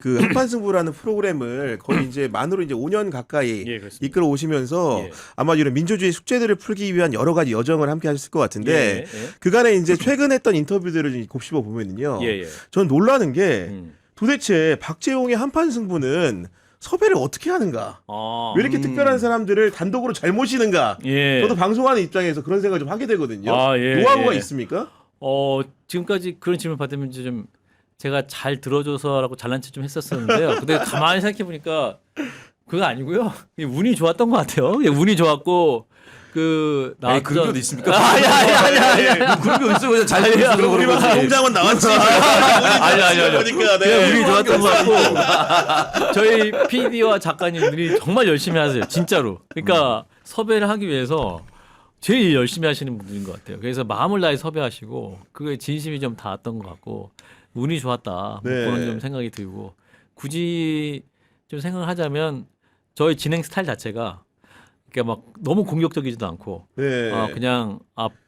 그 한판승부라는 프로그램을 거의 이제 만으로 이제 5년 가까이 예, 그렇습니다. 이끌어 오시면서 예. 아마 이런 민주주의 숙제들을 풀기 위한 여러 가지 여정을 함께 하셨을 것 같은데 예, 예. 그간에 이제 최근 했던 인터뷰들을 좀 곱씹어 보면은요. 예, 예. 저는 놀라는 게 음. 도대체 박재홍의 한판승부는 섭외를 어떻게 하는가? 아, 왜 이렇게 특별한 사람들을 단독으로 잘 모시는가? 예. 저도 방송하는 입장에서 그런 생각을 좀 하게 되거든요. 아, 예, 노하우가 예. 있습니까? 지금까지 그런 질문 받으면 좀 제가 잘 들어줘서라고 잘난 체 좀 했었었는데요. 근데 가만히 생각해 보니까 그거 아니고요. 운이 좋았던 것 같아요. 운이 좋았고 그 아니, 그런 것도 있습니까? 아니. 그런 게 있어요. 잘 아니, 들어서 그런 우리만 거지. 홍장원 나왔지. 아니. 보니까 그냥 운이 좋았던 것 같고 저희 PD와 작가님들이 정말 열심히 하세요. 진짜로. 그러니까 섭외를 하기 위해서 제일 열심히 하시는 분들인 것 같아요. 그래서 마음을 다해 섭외하시고 그게 진심이 좀 닿았던 것 같고 운이 좋았다. 뭐 네. 그런 좀 생각이 들고 굳이 좀 생각을 하자면 저희 진행 스타일 자체가 그러니까 막 너무 공격적이지도 않고 네. 그냥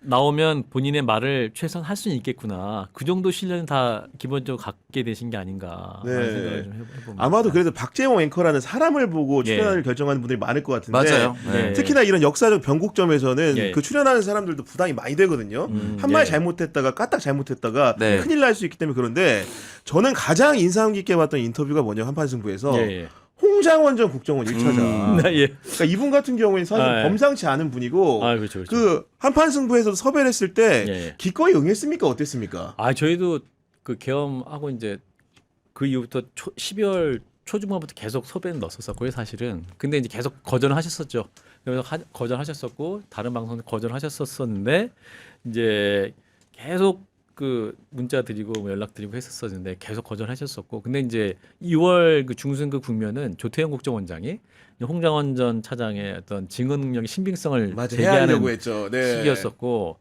나오면 본인의 말을 최소한 할 수는 있겠구나. 그 정도 실력은 다 기본적으로 갖게 되신 게 아닌가 네. 하는 생각을 좀 해봅니다. 아마도 그래도 박재홍 앵커라는 사람을 보고 예. 출연을 결정하는 분들이 많을 것 같은데 맞아요. 네. 특히나 이런 역사적 변곡점에서는 예. 그 출연하는 사람들도 부담이 많이 되거든요. 한 말 예. 잘못했다가 까딱 잘못했다가 네. 큰일 날 수 있기 때문에 그런데 저는 가장 인상 깊게 봤던 인터뷰가 뭐냐 한판승부에서 예. 홍장원 전 국정원 1차장. 예. 그러니까 이분 같은 경우에는 사실 아, 예. 범상치 않은 분이고 그렇죠. 그 한판승부에서 섭외를 했을 때 예. 기꺼이 응했습니까? 어땠습니까? 저희도 그 계엄하고 이제 그 이후부터 12월 초중반부터 계속 섭외는 넣었었고요, 사실은. 근데 이제 계속 거절을 하셨었죠. 그래서 거절하셨었고 다른 방송도 거절하셨었는데 이제 계속 그 문자 드리고 뭐 연락 드리고 했었었는데 계속 거절하셨었고 근데 이제 2월 그 중순 국면은 조태영 국정원장이 홍장원 전 차장의 어떤 증언 능력의 신빙성을 맞아 제기하는 해하려고 했죠. 네. 시기였었고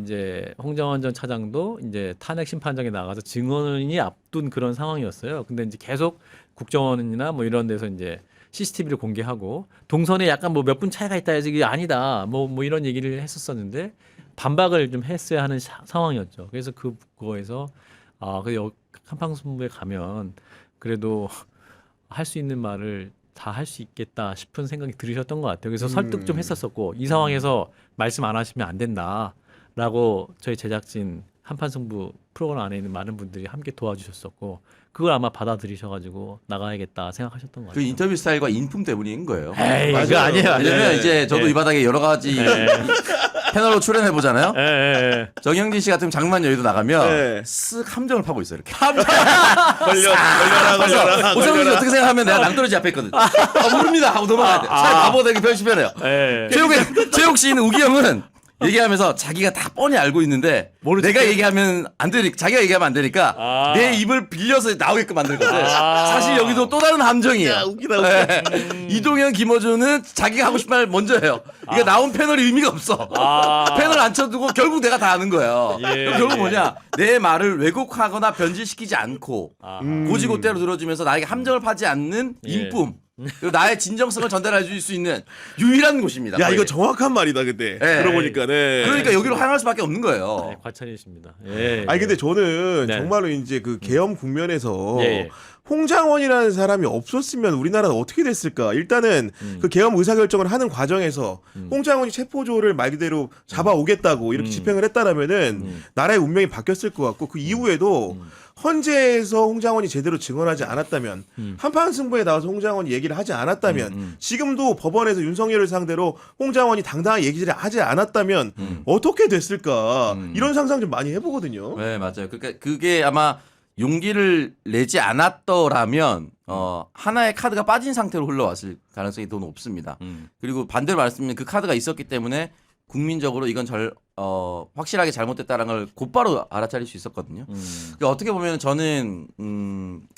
이제 홍장원 전 차장도 이제 탄핵 심판장에 나가서 증언이 앞둔 그런 상황이었어요. 근데 이제 계속 국정원이나 뭐 이런 데서 이제 CCTV를 공개하고 동선에 약간 뭐 몇 분 차이가 있다 해서 이게 아니다 뭐 이런 얘기를 했었었는데 반박을 좀 했어야 하는 상황이었죠. 그래서 그거에서 그 한판승부에 가면 그래도 할 수 있는 말을 다 할 수 있겠다 싶은 생각이 들으셨던 것 같아요. 그래서 설득 좀 했었었고 이 상황에서 말씀 안 하시면 안 된다라고 저희 제작진 한판승부 프로그램 안에 있는 많은 분들이 함께 도와주셨었고 그걸 아마 받아들이셔가지고 나가야겠다 생각하셨던 것 그 같아요. 인터뷰 스타일과 인품 때문인 거예요. 에이, 맞아요. 그거 아니에요. 왜냐면 이제 저도 이 바닥에 여러 가지 패널로 출연해 보잖아요. 정영진 씨 같은 장만 여의도 나가면 네. 쓱 함정을 파고 있어요. 이렇게. 걸려라. 오세훈 씨 어떻게 생각하면 내가 낭떠러지 앞에 있거든. 모릅니다 하고 넘어가야 돼. 차라리 바보가 되게 편집해요. 최욱 씨는 우기영은 얘기하면서 자기가 다 뻔히 알고 있는데 내가 얘기하면 안 되니까 자기가 얘기하면 안 되니까 내 입을 빌려서 나오게끔 만들거든. 사실 여기도 또 다른 함정이에요. 야, 웃기다. 이동현, 김어준은 자기가 하고 싶은 말 먼저 해요. 이게 나온 패널이 의미가 없어. 패널 안 쳐두고 결국 내가 다 아는 거예요. 그럼 결국 뭐냐? 내 말을 왜곡하거나 변질시키지 않고 고지고대로 들어주면서 나에게 함정을 파지 않는 인품. 그리고 나의 진정성을 전달해 줄 수 있는 유일한 곳입니다. 야 거의. 이거 정확한 말이다 근데 네. 들어보니까 네. 그러니까 여기로 향할 수밖에 없는 거예요. 과찬이십니다. 아니 근데 저는 네. 정말로 이제 그 계엄 국면에서 예. 홍장원이라는 사람이 없었으면 우리나라는 어떻게 됐을까? 일단은 그 계엄 의사결정을 하는 과정에서 홍장원이 체포조를 말 그대로 잡아오겠다고 이렇게 집행을 했다라면은 나라의 운명이 바뀌었을 것 같고 그 이후에도 헌재에서 홍장원이 제대로 증언하지 않았다면 한판승부에 나와서 홍장원이 얘기를 하지 않았다면 지금도 법원에서 윤석열을 상대로 홍장원이 당당한 얘기를 하지 않았다면 어떻게 됐을까? 이런 상상 좀 많이 해보거든요. 네, 맞아요. 그러니까 그게 아마 용기를 내지 않았더라면 하나의 카드가 빠진 상태로 흘러왔을 가능성이 더 높습니다. 그리고 반대로 말씀드리면 그 카드가 있었기 때문에 국민적으로 이건 확실하게 잘못됐다는 걸 곧바로 알아차릴 수 있었거든요. 그러니까 어떻게 보면 저는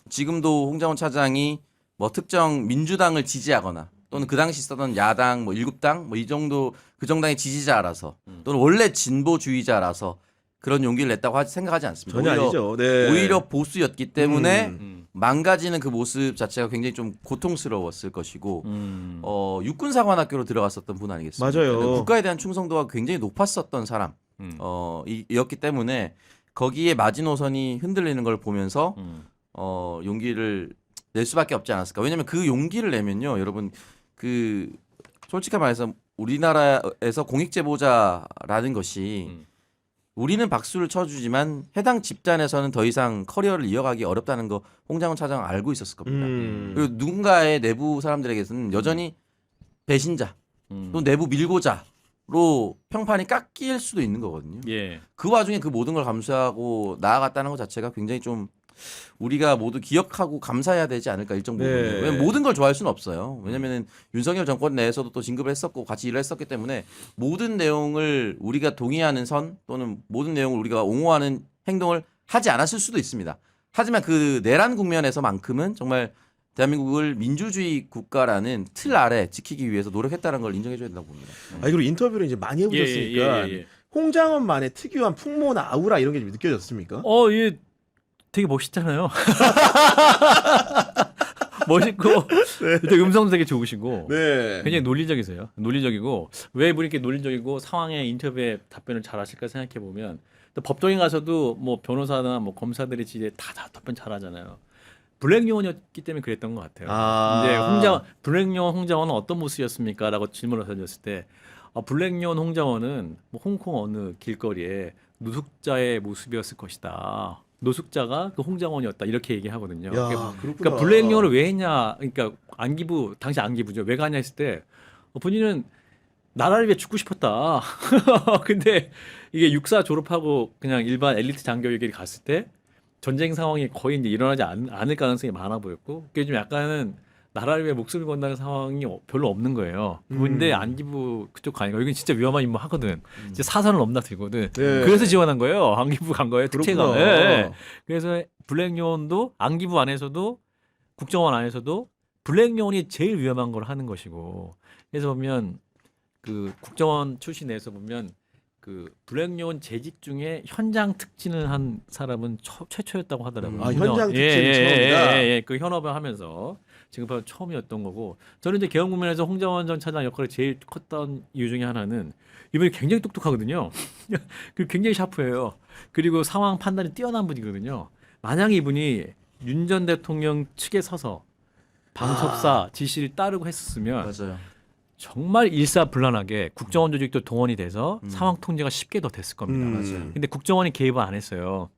지금도 홍장원 차장이 뭐 특정 민주당을 지지하거나 또는 그 당시 있었던 야당 뭐 7당 뭐 이 정도 그 정당의 지지자라서 또는 원래 진보주의자라서 그런 용기를 냈다고 생각하지 않습니다. 전혀 아니죠. 네. 오히려 보수였기 때문에 망가지는 그 모습 자체가 굉장히 좀 고통스러웠을 것이고 육군사관학교로 들어갔었던 분 아니겠습니까? 맞아요. 국가에 대한 충성도가 굉장히 높았었던 사람 이었기 때문에 거기에 마지노선이 흔들리는 걸 보면서 용기를 낼 수밖에 없지 않았을까. 왜냐하면 그 용기를 내면요, 여러분 그 솔직히 말해서 우리나라에서 공익 제보자라는 것이 우리는 박수를 쳐주지만 해당 집단에서는 더 이상 커리어를 이어가기 어렵다는 거 홍장훈 차장은 알고 있었을 겁니다. 그리고 누군가의 내부 사람들에게서는 여전히 배신자 또 내부 밀고자로 평판이 깎일 수도 있는 거거든요. 예. 그 와중에 그 모든 걸 감수하고 나아갔다는 것 자체가 굉장히 좀 우리가 모두 기억하고 감사해야 되지 않을까 일정 부분. 네. 왜냐면 모든 걸 좋아할 수는 없어요. 왜냐면은 윤석열 정권 내에서도 또 진급을 했었고 같이 일을 했었기 때문에 모든 내용을 우리가 동의하는 선 또는 모든 내용을 우리가 옹호하는 행동을 하지 않았을 수도 있습니다. 하지만 그 내란 국면에서만큼은 정말 대한민국을 민주주의 국가라는 틀 아래 지키기 위해서 노력했다는 걸 인정해줘야 된다고 봅니다. 그리고 인터뷰를 이제 많이 해보셨으니까 홍장원만의 특유한 풍모나 아우라 이런 게 좀 느껴졌습니까? 예. 되게 멋있잖아요. 멋있고 되게 음성도 되게 좋으시고 네. 굉장히 논리적이세요. 논리적이고 왜 이렇게 논리적이고 상황에 인터뷰에 답변을 잘하실까 생각해 보면 또 법정에 가서도 뭐 변호사나 뭐 검사들이 이제 다 답변 잘하잖아요. 블랙 요원이었기 때문에 그랬던 것 같아요. 이제 블랙 요원 홍장원은 어떤 모습이었습니까?라고 질문을 던졌을 때 블랙 요원 홍장원은 뭐 홍콩 어느 길거리에 노숙자의 모습이었을 것이다. 노숙자가 그 홍장원이었다 이렇게 얘기하거든요. 야, 그러니까 블랙 요원을 왜 했냐? 그러니까 안기부 당시 안기부죠. 왜 가냐 했을 때 본인은 나라를 위해 죽고 싶었다. 근데 이게 육사 졸업하고 그냥 일반 엘리트 장교에게 갔을 때 전쟁 상황이 거의 이제 일어나지 않을 가능성이 많아 보였고 그게 좀 약간은 나라를 위해 목숨을 건다는 상황이 별로 없는 거예요. 근데 안기부 그쪽 가니까 여기 진짜 위험한 임무 하거든. 진짜 사선을 넘나들거든. 그래서 지원한 거예요. 안기부 간 거예요. 특채가. 네. 그래서 블랙 요원도 안기부 안에서도 국정원 안에서도 블랙 요원이 제일 위험한 걸 하는 것이고. 그래서 보면 그 국정원 출신 내에서 보면 그 블랙 요원 재직 중에 현장 특진을 한 사람은 최초였다고 하더라고요. 현장 특진이 처음이다. 그 현업을 하면서 지금 처음이었던 거고 저는 이제 개헌 국면에서 홍장원 전 차장 역할이 제일 컸던 이유 중에 하나는 이분이 굉장히 똑똑하거든요. 그리고 굉장히 샤프해요. 그리고 상황 판단이 뛰어난 분이거든요. 만약 이분이 윤 전 대통령 측에 서서 방첩사 지시를 따르고 했었으면 맞아요. 정말 일사불란하게 국정원 조직도 동원이 돼서 상황 통제가 쉽게 더 됐을 겁니다. 맞아요. 근데 국정원이 개입을 안 했어요.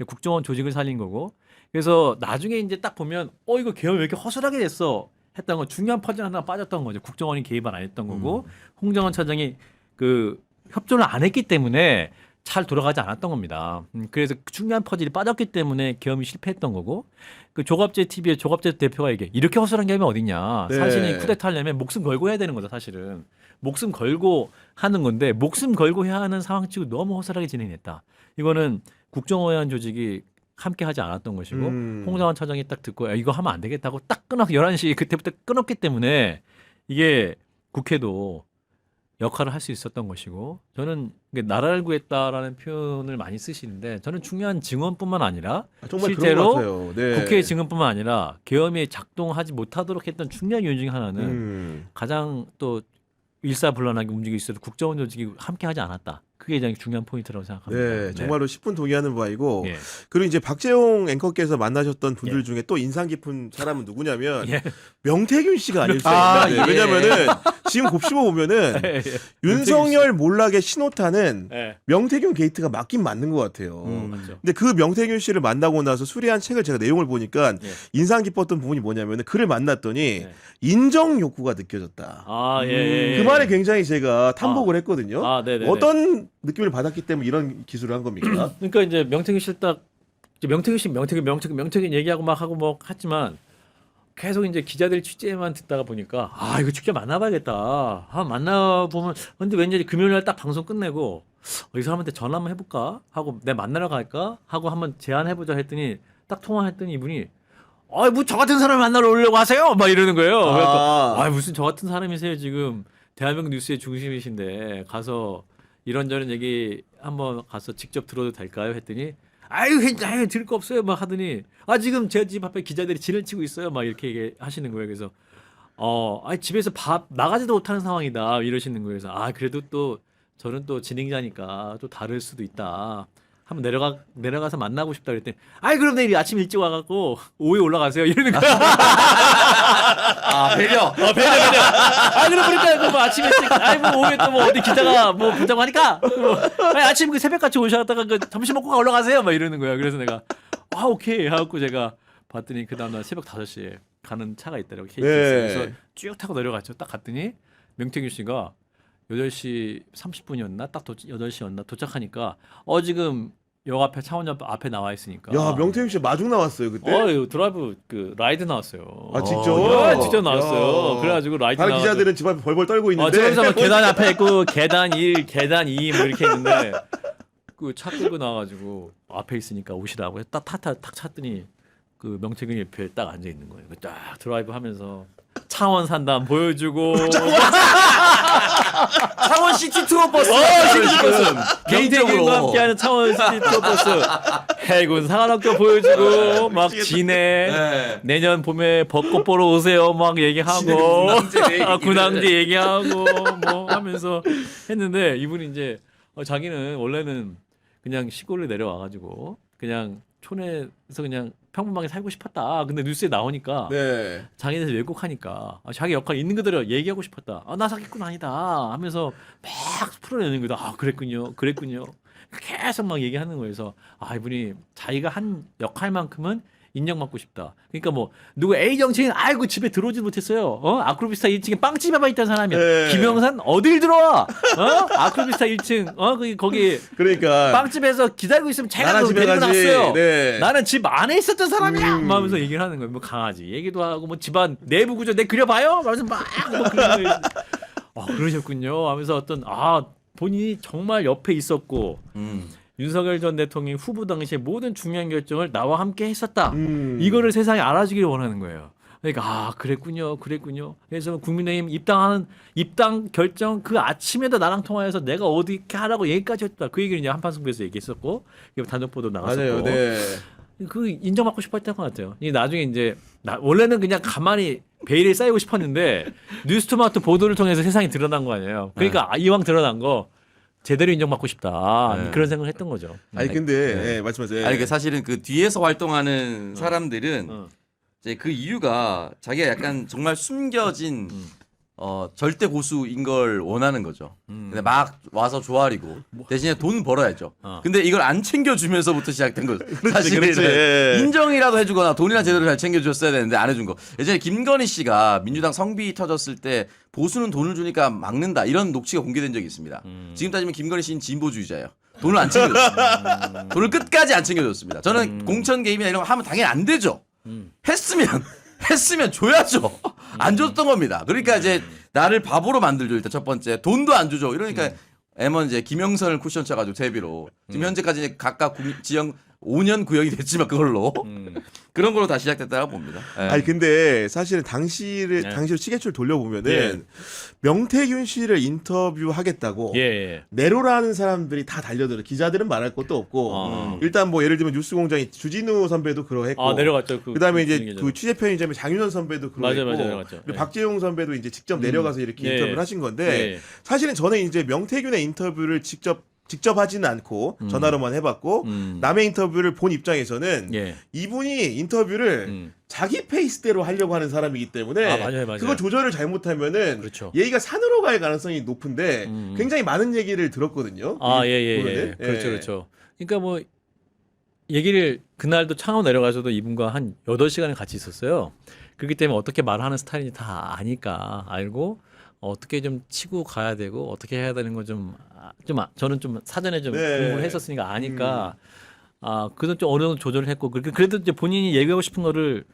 국정원 조직을 살린 거고 그래서 나중에 이제 딱 보면 이거 개헌 왜 이렇게 허술하게 됐어 했던 건 중요한 퍼즐 하나 빠졌던 거죠. 국정원이 개입을 안 했던 거고 홍장원 차장이 그 협조를 안 했기 때문에 잘 돌아가지 않았던 겁니다. 그래서 중요한 퍼즐이 빠졌기 때문에 계엄이 실패했던 거고 그 조갑재 TV의 조갑재 대표가 이렇게 허술한 계엄이 어딨냐. 네. 사실은 쿠데타 하려면 목숨 걸고 해야 되는 거죠. 사실은 목숨 걸고 하는 건데 목숨 걸고 해야 하는 상황 치고 너무 허술하게 진행했다. 이거는 국정원이라는 조직이 함께 하지 않았던 것이고 홍장원 차장이 딱 듣고 이거 하면 안 되겠다고 딱 끊어서 11시 그때부터 끊었기 때문에 이게 국회도 역할을 할 수 있었던 것이고 저는 나라를 구했다라는 표현을 많이 쓰시는데 저는 중요한 증언뿐만 아니라 정말 실제로 그런 것 같아요. 네. 국회의 증언뿐만 아니라 계엄이 작동하지 못하도록 했던 중요한 이유 중에 하나는 가장 또 일사불란하게 움직이고 있어도 국정원 조직이 함께하지 않았다. 그게 가장 중요한 포인트라고 생각합니다. 네, 정말로 10분 동의하는 바이고 예. 그리고 이제 박재홍 앵커께서 만나셨던 분들 예. 중에 또 인상 깊은 사람은 누구냐면 예. 명태균 씨가 아닐 수 있는데 예. 왜냐면은 지금 곱씹어 보면은 예. 윤석열 몰락의 신호탄은 예. 명태균 게이트가 맞긴 맞는 것 같아요. 맞죠. 근데 그 명태균 씨를 만나고 나서 수리한 책을 제가 내용을 보니까 예. 인상 깊었던 부분이 뭐냐면은 그를 만났더니 예. 인정 욕구가 느껴졌다. 예. 그 말에 굉장히 제가 탐복을 했거든요. 네네. 어떤 느낌을 받았기 때문에 이런 기술을 한 겁니까? 그러니까 이제 명태균 씨를 딱 이제 명태균 얘기하고 막 하고 뭐 했지만 계속 이제 기자들 취재만 듣다가 보니까 이거 직접 만나봐야겠다. 만나보면 근데 왠지 금요일 날 딱 방송 끝내고 이 사람한테 전화 한번 해볼까 하고 내 만나러 갈까 하고 한번 제안해보자 했더니 딱 통화했더니 이분이 뭐 저 같은 사람 만나러 오려고 하세요? 막 이러는 거예요. 그러니까 무슨 저 같은 사람이세요 지금 대한민국 뉴스의 중심이신데 가서 이런저런 얘기 한번 가서 직접 들어도 될까요? 했더니 괜찮아요. 들을 거 없어요. 막 하더니 지금 제 집 앞에 기자들이 진을 치고 있어요. 막 이렇게 얘기하시는 거예요. 그래서 집에서 밥 나가지도 못하는 상황이다 이러시는 거예요. 그래서 그래도 또 저는 또 진행자니까 또 다를 수도 있다. 한번 내려가서 만나고 싶다 그랬더니 아이 그럼 내일 아침 일찍 와갖고 오후에 올라가세요 이러는 거야. 아 배려. 배려. 아 그러니까 뭐 아침 일찍 아이 뭐 오후에 또 뭐 어디 기자가 뭐 본다고 하니까 아니 아침 그 새벽같이 오셨다가 그 점심 먹고 올라가세요 막 이러는 거야. 그래서 내가 아 오케이 하고 제가 봤더니 그 다음날 새벽 5시에 가는 차가 있더라고. KTX. 네. 그래서 쭉 타고 내려갔죠. 딱 갔더니 명태균 씨가 8시 30분이었나? 딱 8시였나? 도착하니까 지금 역 앞에 창원역 앞에 나와 있으니까. 야, 명태균 씨 마중 나왔어요 그때. 이거 드라이브 그 라이드 나왔어요. 아 직접? 직접 나왔어요. 야. 그래가지고 라이드 다른 나와서 기자들은 집 앞에 벌벌 떨고 있는데. 저기서 막 계단 앞에 있고 계단 1, 계단 2 뭐 이렇게 있는데 그 차 끌고 나와가지고 앞에 있으니까 오시라고 딱 찾더니 그 명태균 옆에 딱 앉아 있는 거예요. 딱 드라이브 하면서 창원 산담 보여주고 창원 시티 투어 버스. 개인적으로 함께하는 창원 시티 투어 버스 해군 상한학교 보여주고 막 지내 네. 내년 봄에 벚꽃 보러 오세요 막 얘기하고 군항제 얘기하고 뭐 하면서 했는데 이분이 이제 자기는 원래는 그냥 시골에 내려와가지고 그냥 촌에서 그냥 평범하게 살고 싶었다. 근데 뉴스에 나오니까 네. 자기네들 왜곡하니까 자기 역할 있는 그대로 얘기하고 싶었다. 나 사기꾼 아니다 하면서 막 풀어내는 거다. 그랬군요. 계속 막 얘기하는 거예요. 그래서 이분이 자기가 한 역할만큼은 인정받고 싶다. 그러니까 뭐 누구 A 정치인 아이고 집에 들어오지 못했어요. 아크로비스타 1층에 빵집에만 있던 사람이야. 네. 김영산 어딜 들어와? 아크로비스타 1층 거기 그러니까 빵집에서 기다리고 있으면 제가 나는 너 집에 데리고 가지. 나왔어요. 네. 나는 집 안에 있었던 사람이야. 막 하면서 얘기를 하는 거예요. 뭐 강아지 얘기도 하고 뭐 집안 내부 구조 내 그려봐요. 하면서 막뭐 그러는 거예요. 그러셨군요. 하면서 어떤 본인이 정말 옆에 있었고 윤석열 전 대통령이 후보 당시에 모든 중요한 결정을 나와 함께 했었다. 이거를 세상에 알아주기를 원하는 거예요. 그러니까 그랬군요. 그래서 국민의힘 입당 결정 그 아침에도 나랑 통화해서 내가 어떻게 하라고 얘기까지 했다. 그 얘기를 이제 한판승부에서 얘기했었고 단독 보도 나갔었고. 맞아요. 네. 그 인정받고 싶었던 것 같아요. 이 나중에 이제 원래는 그냥 가만히 베일에 쌓이고 싶었는데 뉴스토마토 보도를 통해서 세상이 드러난 거 아니에요. 그러니까 이왕 드러난 거 제대로 인정받고 싶다. 네. 그런 생각을 했던 거죠. 아니 근데 네, 말씀하세요. 아니 그 사실은 그 뒤에서 활동하는 사람들은 이제 그 이유가 자기가 약간 정말 숨겨진 절대 고수인 걸 원하는 거죠. 근데 막 와서 조아리고 대신에 돈 벌어야죠. 근데 이걸 안 챙겨주면서부터 시작된 거죠. 사실은 그렇지. 인정이라도 해주거나 돈이나 제대로 잘 챙겨줬어야 되는데 안 해준 거. 예전에 김건희 씨가 민주당 성비 터졌을 때 보수는 돈을 주니까 막는다 이런 녹취가 공개된 적이 있습니다. 지금 따지면 김건희 씨는 진보주의자예요. 돈을 안 챙겨줬습니다. 돈을 끝까지 안 챙겨줬습니다. 저는 공천 개입이나 이런 거 하면 당연히 안 되죠. 했으면 줘야죠. 안 줬던 겁니다. 그러니까 이제 나를 바보로 만들죠. 일단 첫 번째 돈도 안 주죠. 이러니까 M1 이제 김영선을 쿠션 쳐가지고 대비로 지금 현재까지 이제 각각 지형 5년 구형이 됐지만 그걸로 그런 걸로 다 시작됐다고 봅니다. 예. 아니 근데 사실은 당시로 시계추를 돌려보면은 명태균 씨를 인터뷰하겠다고 내로라는 사람들이 다 달려들어. 기자들은 말할 것도 없고 일단 뭐 예를 들면 뉴스공장이 주진우 선배도 그러했고 내려갔죠. 그다음에 이제 그 취재 편의점의 장윤선 선배도 그러했고 맞아요. 그리고 박재용 선배도 이제 직접 내려가서 이렇게 인터뷰를 하신 건데 사실은 저는 이제 명태균의 인터뷰를 직접 하지는 않고 전화로만 해봤고 남의 인터뷰를 본 입장에서는 이분이 인터뷰를 자기 페이스대로 하려고 하는 사람이기 때문에 맞아요. 그거 조절을 잘못하면은 그렇죠. 얘기가 산으로 갈 가능성이 높은데 굉장히 많은 얘기를 들었거든요. 보면은. 그렇죠. 그러니까 뭐 얘기를 그날도 창원 내려가서도 이분과 한 8시간을 같이 있었어요. 그렇기 때문에 어떻게 말하는 스타일인지 다 아니까 알고 어떻게 좀 치고 가야 되고 어떻게 해야 되는 거 좀 저는 좀 사전에 좀 공부를 했었으니까 아니까 그건 좀 어느 정도 조절을 했고 그래도 이제 본인이 얘기하고 싶은 거를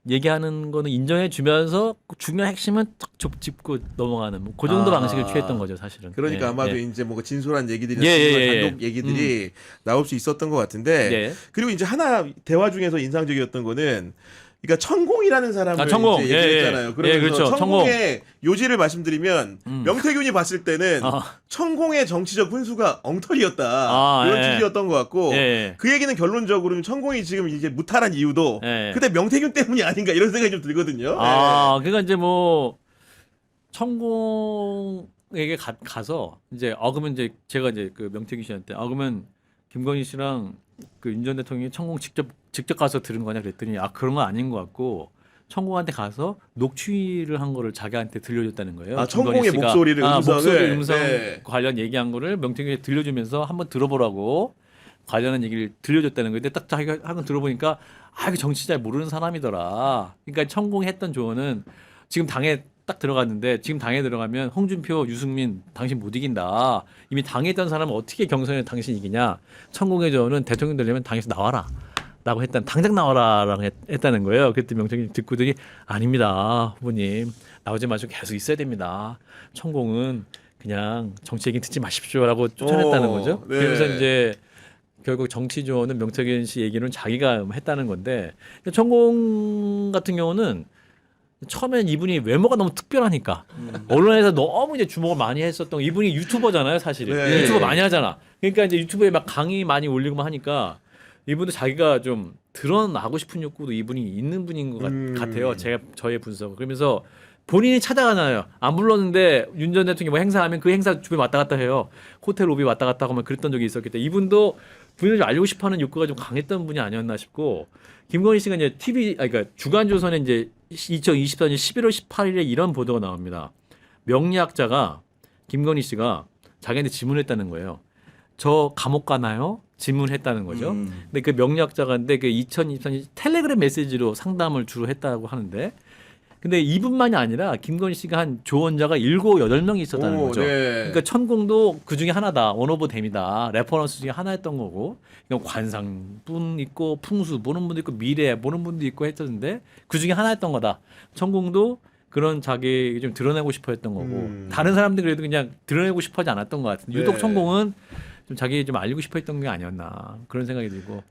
얘기하는 거는 인정해 주면서 중요한 핵심은 딱 짚고 넘어가는 그 정도 방식을 취했던 거죠 사실은. 그러니까 아마도 이제 뭐 진솔한 얘기들이나 단독 얘기들이 나올 수 있었던 것 같은데 그리고 이제 하나 대화 중에서 인상적이었던 거는 그러니까 천공이라는 사람을 천공. 이제 얘기했잖아요. 그러면서 그렇죠. 천공의 요지를 말씀드리면 명태균이 봤을 때는 천공의 정치적 훈수가 엉터리였다 이런 취지였던 것 같고 그 얘기는 결론적으로는 천공이 지금 이제 무탈한 이유도 그때 명태균 때문이 아닌가 이런 생각이 좀 들거든요. 그러니까 이제 뭐 천공에게 가서 이제 그러면 이제 제가 이제 그 명태균 씨한테 그러면 김건희 씨랑 그 윤 전 대통령이 천공 직접 가서 들은 거냐 그랬더니 그런 건 아닌 것 같고 천공한테 가서 녹취를 한 거를 자기한테 들려줬다는 거예요. 천공의 김건희 씨가 목소리를 음성을 목소리 음성 네. 관련 얘기한 거를 명태균에 들려주면서 한번 들어보라고 관련한 얘기를 들려줬다는 거예요. 근데 딱 자기가 한번 들어보니까 이거 정치 잘 모르는 사람이더라. 그러니까 천공했던 조언은 지금 당에 딱 들어갔는데 지금 당에 들어가면 홍준표, 유승민 당신 못 이긴다. 이미 당에 있던 사람은 어떻게 경선에 당신 이기냐. 천공의 조언은 대통령 되려면 당에서 나와라. 라고 당장 나와라라고 했다는 거예요. 그때 명태균이 듣고더니 아닙니다. 후보님. 나오지 마시고 계속 있어야 됩니다. 천공은 그냥 정치 얘기 듣지 마십시오라고 쫓아냈다는 거죠. 네. 그래서 이제 결국 정치 조언은 명태균 씨 얘기는 자기가 했다는 건데 천공 같은 경우는 처음엔 이분이 외모가 너무 특별하니까 언론에서 너무 이제 주목을 많이 했었던 이분이 유튜버잖아요, 사실은. 네. 유튜버 많이 하잖아. 그러니까 이제 유튜브에 막 강의 많이 올리고 막 하니까 이분도 자기가 좀 드러나고 싶은 욕구도 이분이 있는 분인 것 같아요. 저의 분석은. 그러면서 본인이 찾아가나요. 안 불렀는데 윤 전 대통령이 뭐 행사하면 그 행사 주변에 왔다 갔다 해요. 호텔 로비 왔다 갔다 하면 그랬던 적이 있었기 때문에 이분도 본인을 좀 알리고 싶어하는 욕구가 좀 강했던 분이 아니었나 싶고 김건희 씨가 이제 그러니까 주간조선에 이제 2024년 11월 18일에 이런 보도가 나옵니다. 명리학자가 김건희 씨가 자기한테 질문했다는 거예요. 저 감옥 가나요? 질문했다는 거죠. 근데 그 명리학자가 근데 그 2024년 텔레그램 메시지로 상담을 주로 했다고 하는데 근데 이분만이 아니라 김건희 씨가 한 조언자가 7, 8명이 있었다는 거죠. 네. 그러니까 천공도 그 중에 하나다. 원오브 댐이다. 레퍼런스 중에 하나였던 거고. 그러니까 관상분 있고 풍수 보는 분도 있고 미래 보는 분도 있고 했었는데 그 중에 하나였던 거다. 천공도 그런 자기 좀 드러내고 싶어 했던 거고 다른 사람들 그래도 그냥 드러내고 싶어 하지 않았던 것 같은데 유독 네. 천공은 좀 자기 좀 알리고 싶어 했던 게 아니었나 그런 생각이 들고